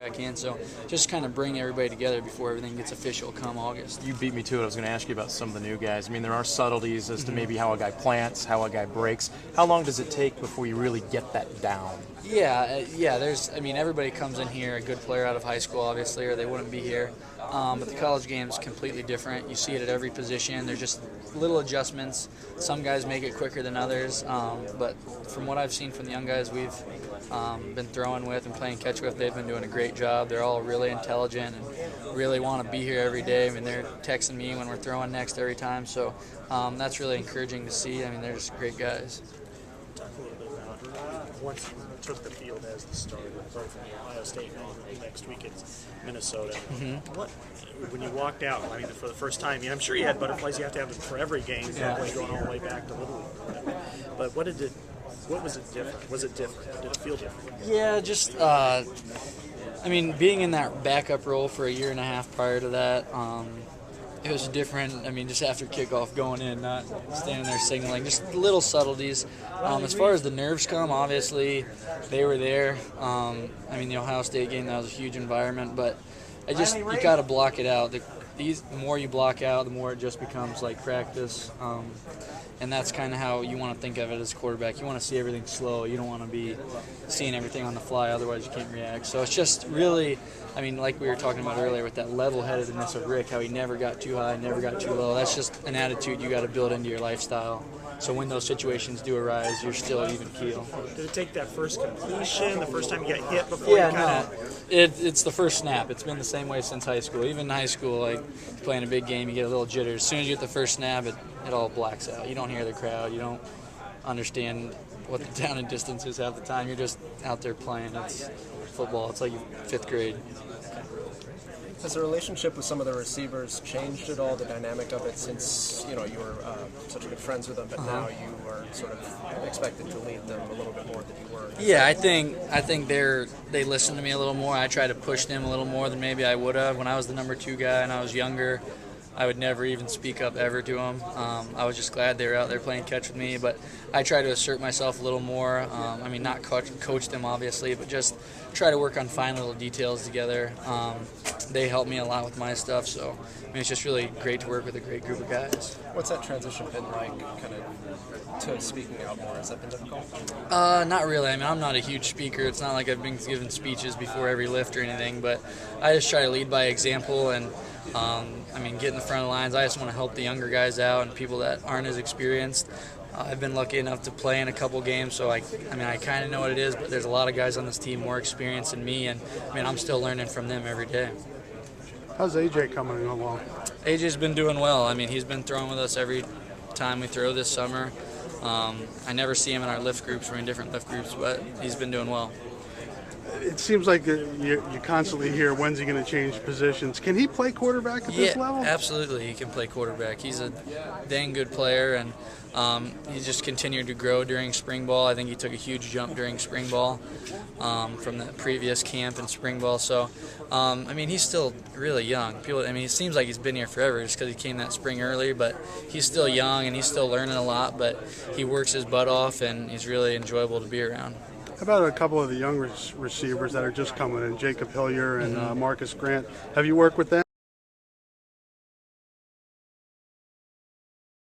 I can, so just kind of bring everybody together before everything gets official come August. You beat me to it. I was going to ask you about some of the new guys. I mean, there are subtleties as to maybe how a guy plants, how a guy breaks. How long does it take before you really get that down? Yeah. I mean, everybody comes in here a good player out of high school, obviously, or they wouldn't be here. But the college game is completely different. You see it at every position. There's just little adjustments. Some guys make it quicker than others. But from what I've seen from the young guys we've been throwing with and playing catch with, they've been doing a great job. They're all really intelligent and really want to be here every day. I mean, they're texting me when we're throwing next every time. So that's really encouraging to see. I mean, they're just great guys. Talk a little bit about once you took the field as the starter, both in Ohio State and next week it's Minnesota. What when you walked out? I mean, for the first time, I'm sure you had butterflies. You have to have them for every game, probably going all the way back to Little League. But what was it different? Was it different? Did it feel different? Yeah, just I mean, being in that backup role for a year and a half prior to that. It was different. I mean, just after kickoff going in, not standing there signaling, just little subtleties. As far as the nerves come, obviously they were there. I mean, the Ohio State game, that was a huge environment, but you got to block it out. The more you block out, the more it just becomes like practice. And that's kind of how you want to think of it as a quarterback. You want to see everything slow. You don't want to be seeing everything on the fly, otherwise you can't react. So it's just really, I mean, like we were talking about earlier with that level-headedness of Rick, how he never got too high, never got too low. That's just an attitude you got to build into your lifestyle. So when those situations do arise, you're still even keel. Did it take that first completion, the first time you got hit before you kind of... It's the first snap. It's been the same way since high school. Even in high school, like playing a big game, you get a little jitter. As soon as you get the first snap, it all blacks out. You don't hear the crowd. You don't understand what the down and distance is half the time. You're just out there playing. It's football. It's like fifth grade. Has the relationship with some of the receivers changed at all, the dynamic of it, since you were such good friends with them, but now you are sort of expected to lead them a little bit more than you were? Yeah, I think they listen to me a little more. I try to push them a little more than maybe I would have. When I was the number 2 guy and I was younger, I would never even speak up ever to them. I was just glad they were out there playing catch with me, but I try to assert myself a little more. I mean, not coach them, obviously, but just try to work on fine little details together. They help me a lot with my stuff, so I mean, it's just really great to work with a great group of guys. What's that transition been like, kind of, to speaking out more? Has that been difficult? Not really. I mean, I'm not a huge speaker. It's not like I've been giving speeches before every lift or anything, but I just try to lead by example and I mean, get in the front of the lines. I just want to help the younger guys out and people that aren't as experienced. I've been lucky enough to play in a couple games, so I kind of know what it is, but there's a lot of guys on this team more experienced than me, and I mean, I'm still learning from them every day. How's AJ coming along? AJ's been doing well. I mean, he's been throwing with us every time we throw this summer. I never see him in our lift groups. We're in different lift groups, but he's been doing well. It seems like you constantly hear, when's he going to change positions? Can he play quarterback at this level? Yeah, absolutely. He can play quarterback. He's a dang good player, and he just continued to grow during spring ball. I think he took a huge jump during spring ball from the previous camp and spring ball. So, I mean, he's still really young. It seems like he's been here forever just because he came that spring early, but he's still young and he's still learning a lot, but he works his butt off, and he's really enjoyable to be around. How about a couple of the young receivers that are just coming in, Jacob Hillier and Marcus Grant? Have you worked with them?